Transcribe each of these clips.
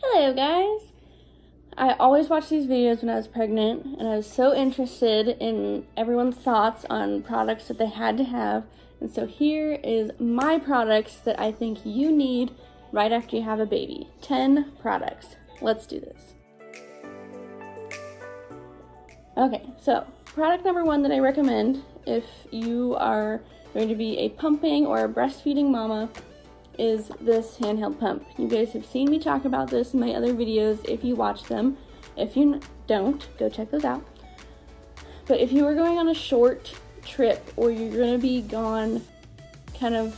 Hello guys! I always watched these videos when I was pregnant, and I was so interested in everyone's thoughts on products that they had to have, and so here is my products that I think you need right after you have a baby. 10 products. Let's do this. Okay, so product number 1 that I recommend if you are going to be a pumping or a breastfeeding mama is this handheld pump. You guys have seen me talk about this in my other videos if you watch them. If you don't, go check those out. But if you are going on a short trip or you're going to be gone kind of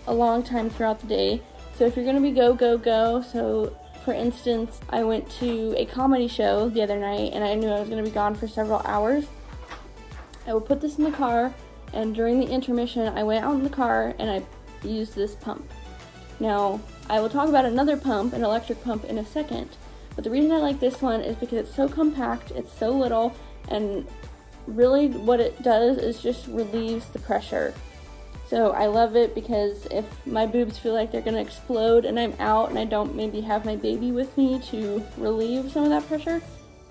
a long time throughout the day, so if you're going to be go, so for instance, I went to a comedy show the other night and I knew I was going to be gone for several hours, I would put this in the car, and during the intermission I went out in the car and I used this pump. Now, I will talk about another pump, an electric pump, in a second, but the reason I like this one is because it's so compact, it's so little, and really what it does is just relieves the pressure. So I love it because if my boobs feel like they're going to explode and I'm out and I don't maybe have my baby with me to relieve some of that pressure,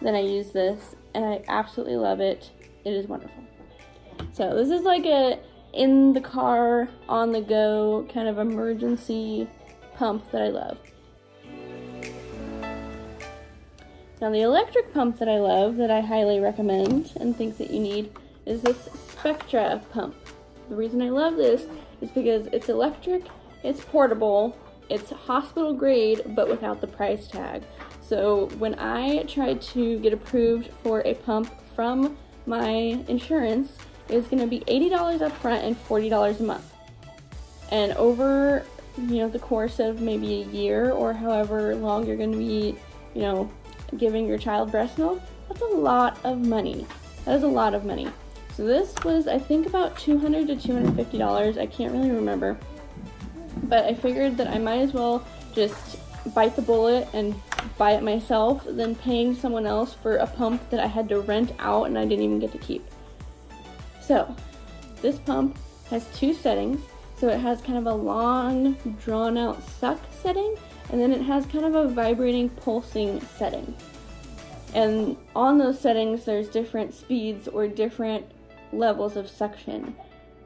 then I use this, and I absolutely love it. It is wonderful. So this is like a in the car, on the go, kind of emergency pump that I love. Now the electric pump that I love, that I highly recommend and think that you need, is this Spectra pump. The reason I love this is because it's electric, it's portable, it's hospital grade, but without the price tag. So when I tried to get approved for a pump from my insurance, it's going to be $80 up front and $40 a month. And over, the course of maybe a year or however long you're going to be, giving your child breast milk, that's a lot of money. That is a lot of money. So this was, I think, about $200 to $250. I can't really remember. But I figured that I might as well just bite the bullet and buy it myself than paying someone else for a pump that I had to rent out and I didn't even get to keep. So, this pump has 2 settings. So it has kind of a long, drawn-out suck setting, and then it has kind of a vibrating, pulsing setting. And on those settings, there's different speeds or different levels of suction.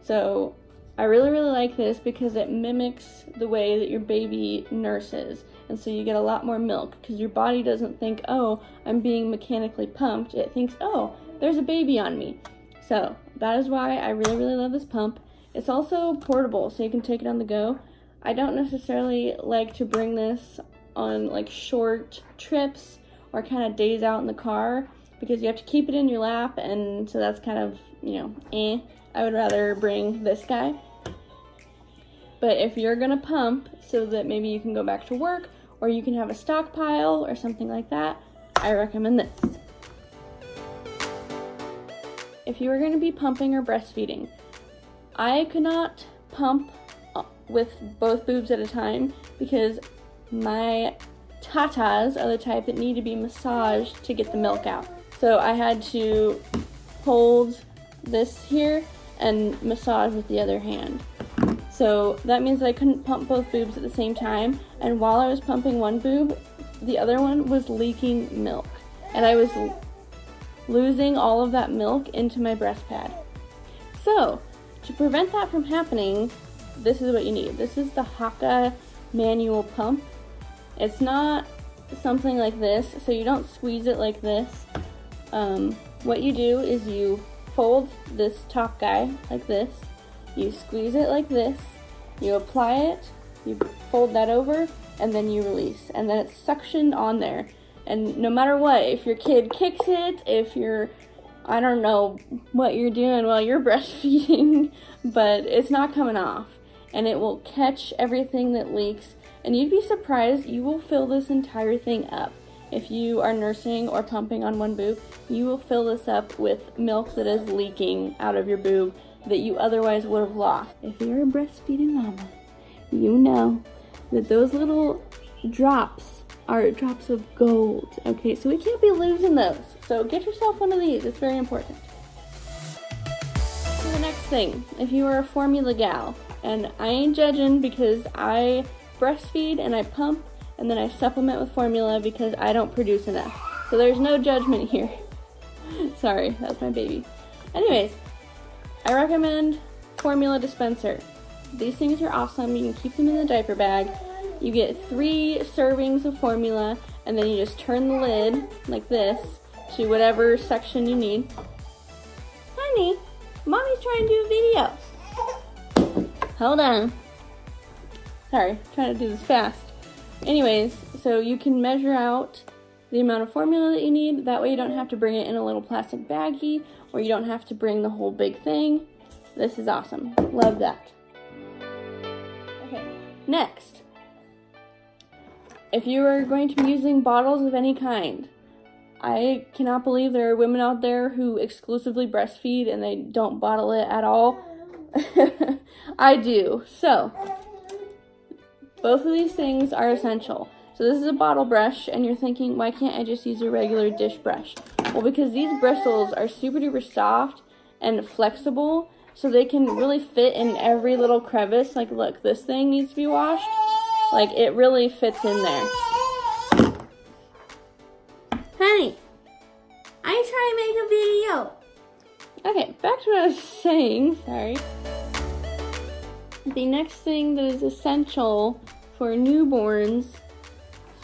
So I really, really like this because it mimics the way that your baby nurses. And so you get a lot more milk because your body doesn't think, oh, I'm being mechanically pumped. It thinks, oh, there's a baby on me. So that is why I really, really love this pump. It's also portable, so you can take it on the go. I don't necessarily like to bring this on like short trips or kind of days out in the car because you have to keep it in your lap, and so that's kind of, I would rather bring this guy. But if you're gonna pump so that maybe you can go back to work or you can have a stockpile or something like that, I recommend this. If you are going to be pumping or breastfeeding, I could not pump with both boobs at a time because my tatas are the type that need to be massaged to get the milk out. So I had to hold this here and massage with the other hand. So that means that I couldn't pump both boobs at the same time, and while I was pumping one boob, the other one was leaking milk, and I was losing all of that milk into my breast pad. So, to prevent that from happening, this is what you need. This is the Haka manual pump. It's not something like this, so you don't squeeze it like this. What you do is you fold this top guy like this, you squeeze it like this, you apply it, you fold that over, and then you release. And then it's suctioned on there. And no matter what, if your kid kicks it, if you're, I don't know what you're doing while you're breastfeeding, but it's not coming off. And it will catch everything that leaks. And you'd be surprised, you will fill this entire thing up. If you are nursing or pumping on one boob, you will fill this up with milk that is leaking out of your boob that you otherwise would have lost. If you're a breastfeeding mama, you know that those little drops are drops of gold. Okay, so we can't be losing those. So get yourself one of these. It's very important. So the next thing, if you are a formula gal, And I ain't judging because I breastfeed and I pump and then I supplement with formula because I don't produce enough. So there's no judgment here. Sorry, that's my baby. Anyways, I recommend formula dispenser. These things are awesome. You can keep them in the diaper bag. You get 3 servings of formula, and then you just turn the lid like this to whatever section you need. Honey, Mommy's trying to do a video. Hold on. Sorry, trying to do this fast. Anyways, so you can measure out the amount of formula that you need. That way you don't have to bring it in a little plastic baggie, or you don't have to bring the whole big thing. This is awesome. Love that. Okay, next. If you are going to be using bottles of any kind, I cannot believe there are women out there who exclusively breastfeed and they don't bottle it at all. I do. So, both of these things are essential. So this is a bottle brush, and you're thinking, why can't I just use a regular dish brush? Well, because these bristles are super duper soft and flexible, so they can really fit in every little crevice. Like, look, this thing needs to be washed. Like, it really fits in there. Honey, I'm trying to make a video. Okay, back to what I was saying. Sorry. The next thing that is essential for newborns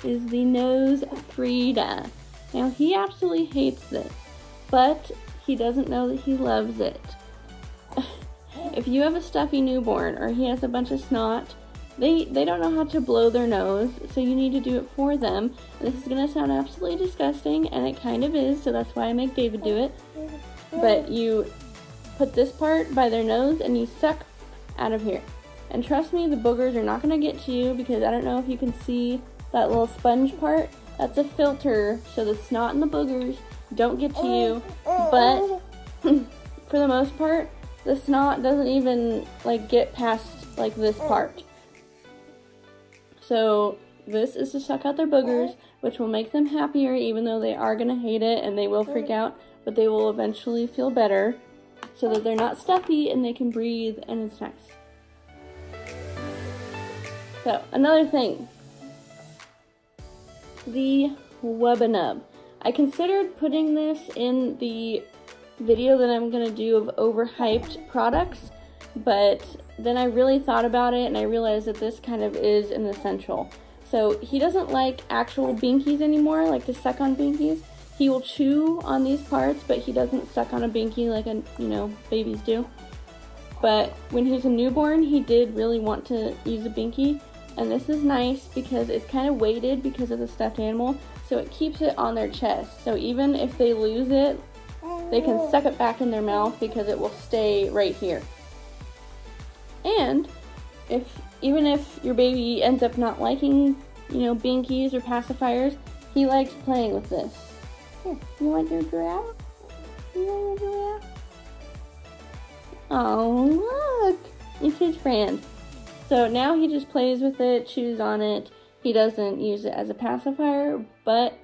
is the nose Frida. Now, he absolutely hates this, but he doesn't know that he loves it. If you have a stuffy newborn or he has a bunch of snot, they don't know how to blow their nose, so you need to do it for them. And this is going to sound absolutely disgusting, and it kind of is, so that's why I make David do it. But you put this part by their nose and you suck out of here. And trust me, the boogers are not going to get to you, because I don't know if you can see that little sponge part. That's a filter, so the snot and the boogers don't get to you. But for the most part, the snot doesn't even like get past like this part. So this is to suck out their boogers, which will make them happier, even though they are going to hate it and they will freak out, but they will eventually feel better so that they're not stuffy and they can breathe, and it's nice. So, another thing, the Wubbanub. I considered putting this in the video that I'm going to do of overhyped products, but then I really thought about it and I realized that this kind of is an essential. So he doesn't like actual binkies anymore, like to suck on binkies. He will chew on these parts, but he doesn't suck on a binky like babies do. But when he was a newborn, he did really want to use a binky. And this is nice because it's kind of weighted because of the stuffed animal, so it keeps it on their chest. So even if they lose it, they can suck it back in their mouth because it will stay right here. And even if your baby ends up not liking, binkies or pacifiers, he likes playing with this. Here, you want your giraffe? You want your giraffe? Oh, look! It's his friend. So now he just plays with it, chews on it. He doesn't use it as a pacifier, but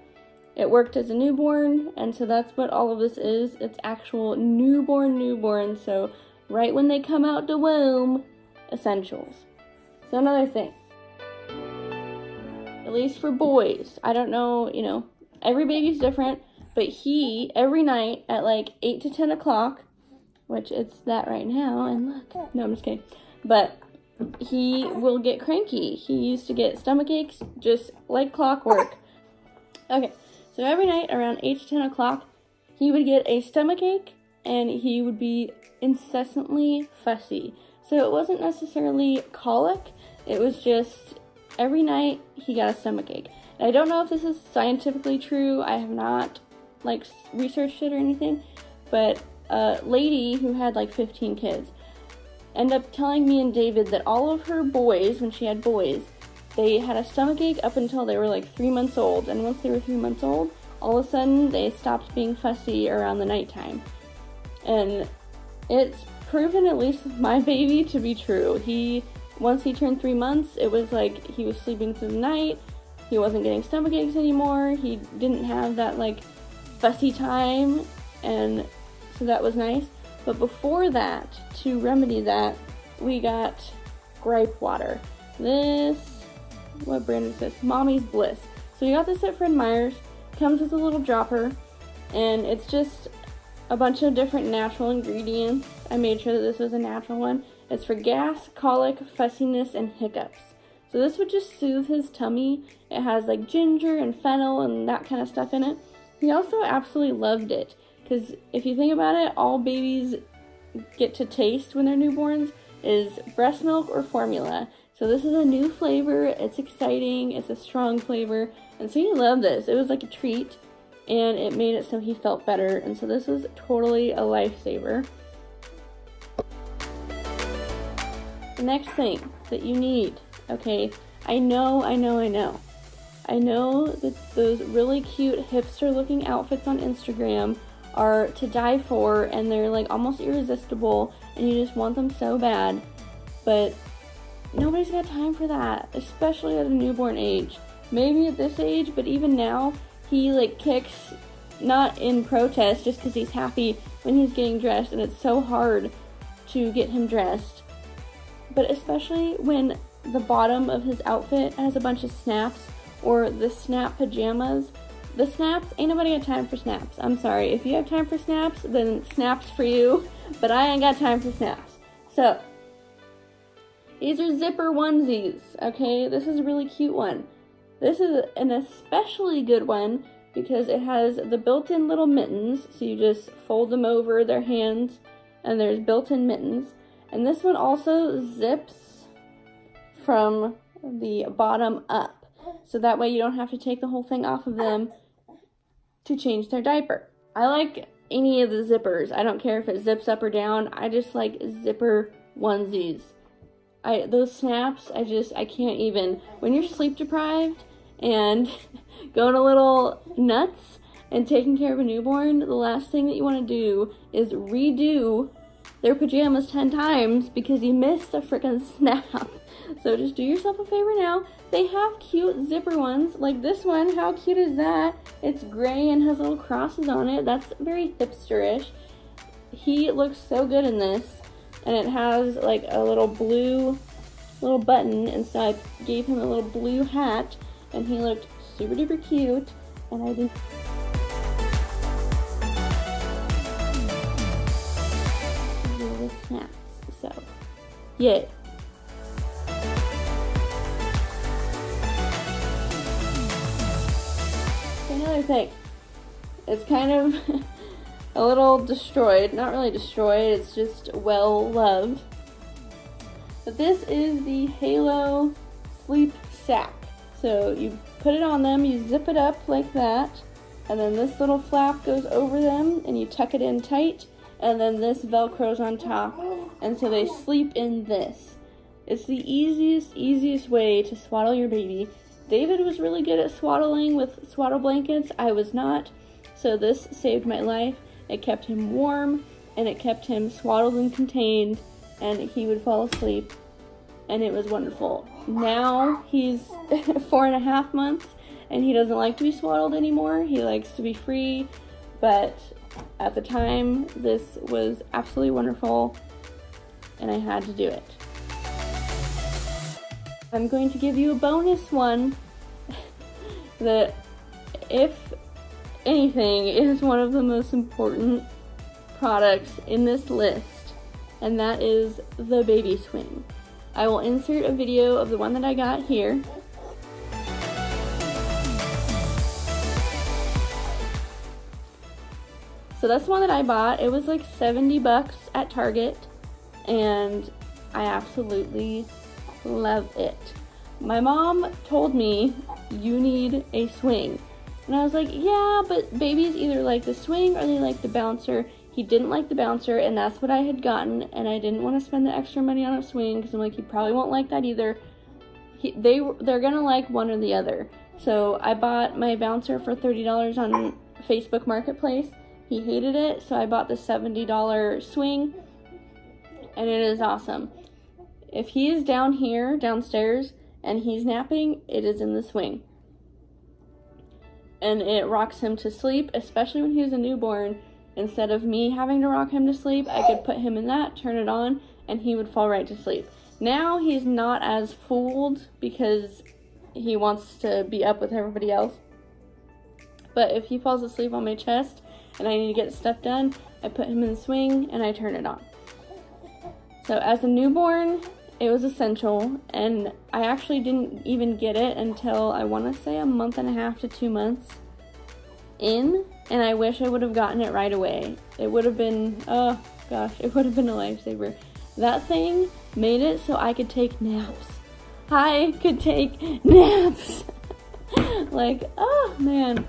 it worked as a newborn, and so that's what all of this is. It's actual newborn, so right when they come out the womb, essentials. So another thing, at least for boys, I don't know, every baby's different, but he, every night at like 8 to 10 o'clock, which it's that right now, and look, no, I'm just kidding, but he will get cranky. He used to get stomach aches just like clockwork. Okay, so every night around 8 to 10 o'clock, he would get a stomach ache and he would be incessantly fussy. So it wasn't necessarily colic, it was just every night he got a stomach ache. And I don't know if this is scientifically true. I have not researched it or anything, but a lady who had 15 kids ended up telling me and David that all of her boys, when she had boys, they had a stomach ache up until they were 3 months old. And once they were 3 months old, all of a sudden they stopped being fussy around the nighttime. And it's proven, at least with my baby, to be true. Once he turned 3 months, it was like he was sleeping through the night. He wasn't getting stomach aches anymore. He didn't have that fussy time, and so that was nice. But before that, to remedy that, we got gripe water. This, what brand is this? Mommy's Bliss. So you got this at Fred Meyer's. Comes with a little dropper, and it's just a bunch of different natural ingredients. I made sure that this was a natural one. It's for gas, colic, fussiness, and hiccups. So this would just soothe his tummy. It has like ginger and fennel and that kind of stuff in it. He also absolutely loved it, because if you think about it, all babies get to taste when they're newborns is breast milk or formula. So this is a new flavor. It's exciting. It's a strong flavor. And so he loved this. It was like a treat, and it made it so he felt better. And so this was totally a lifesaver. The next thing that you need, okay, I know that those really cute hipster looking outfits on Instagram are to die for, and they're like almost irresistible, and you just want them so bad, but nobody's got time for that, especially at a newborn age. Maybe at this age, but even now, he like kicks, not in protest, just because he's happy when he's getting dressed, and it's so hard to get him dressed. But especially when the bottom of his outfit has a bunch of snaps, or the snap pajamas. The snaps, ain't nobody got time for snaps. I'm sorry. If you have time for snaps, then snaps for you, but I ain't got time for snaps. So, these are zipper onesies, okay? This is a really cute one. This is an especially good one because it has the built-in little mittens, so you just fold them over their hands, and there's built-in mittens. And this one also zips from the bottom up, so that way you don't have to take the whole thing off of them to change their diaper. I like any of the zippers. I don't care if it zips up or down. I just like zipper onesies. Those snaps, I can't even. When you're sleep deprived and going a little nuts and taking care of a newborn, the last thing that you want to do is redo their pajamas 10 times because you missed a freaking snap. So just do yourself a favor now. They have cute zipper ones, like this one. How cute is that? It's gray and has little crosses on it. That's very hipsterish. He looks so good in this, and it has like a little button, and so I gave him a little blue hat, and he looked super duper cute, and I did. The snaps, so yay. Another thing, it's kind of a little destroyed, not really destroyed, it's just well loved. But this is the Halo Sleep Sack. So you put it on them, you zip it up like that, and then this little flap goes over them, and you tuck it in tight, and then this velcros on top, and so they sleep in this. It's the easiest way to swaddle your baby. David was really good at swaddling with swaddle blankets. I was not, so this saved my life. It kept him warm, and it kept him swaddled and contained, and he would fall asleep, and it was wonderful. Now he's 4.5 months, and he doesn't like to be swaddled anymore. He likes to be free, but at the time, this was absolutely wonderful, and I had to do it. I'm going to give you a bonus one that, if anything, is one of the most important products in this list, and that is the baby swing. I will insert a video of the one that I got here. So that's the one that I bought. It was like $70 at Target, and I absolutely love it. My mom told me, you need a swing. And I was like, yeah, but babies either like the swing or they like the bouncer. He didn't like the bouncer, and that's what I had gotten, and I didn't want to spend the extra money on a swing because I'm like, he probably won't like that either. They're gonna like one or the other. So I bought my bouncer for $30 on Facebook Marketplace. He hated it, so I bought the $70 swing, and it is awesome. If he is down here, downstairs, and he's napping, it is in the swing. And it rocks him to sleep, especially when he was a newborn. Instead of me having to rock him to sleep, I could put him in that, turn it on, and he would fall right to sleep. Now he's not as fooled because he wants to be up with everybody else. But if he falls asleep on my chest and I need to get stuff done, I put him in the swing and I turn it on. So as a newborn, it was essential, and I actually didn't even get it until I want to say a month and a half to 2 months in, and I wish I would have gotten it right away. It would have been, oh gosh, it would have been a lifesaver. That thing made it so I could take naps. I could take naps. Like, oh man,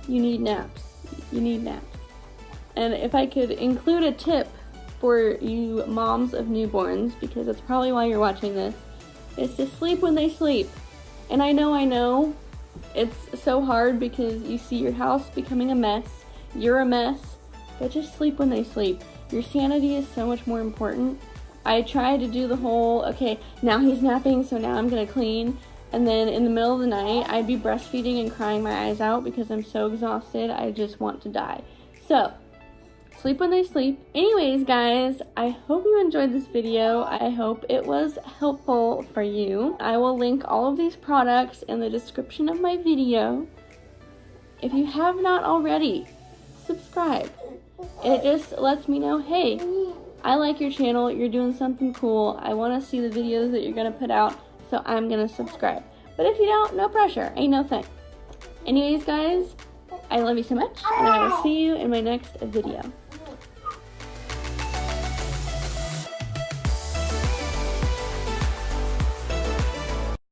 you need naps. You need naps. And if I could include a tip for you moms of newborns, because that's probably why you're watching this, is to sleep when they sleep. And I know, it's so hard because you see your house becoming a mess, you're a mess, but just sleep when they sleep. Your sanity is so much more important. I try to do the whole, okay, now he's napping, so now I'm gonna clean, and then in the middle of the night, I'd be breastfeeding and crying my eyes out because I'm so exhausted, I just want to die. So, sleep when they sleep. Anyways, guys, I hope you enjoyed this video. I hope it was helpful for you. I will link all of these products in the description of my video. If you have not already, subscribe. It just lets me know, hey, I like your channel, you're doing something cool, I want to see the videos that you're going to put out, so I'm going to subscribe. But if you don't, no pressure, ain't no thing. Anyways, guys, I love you so much, and I will see you in my next video.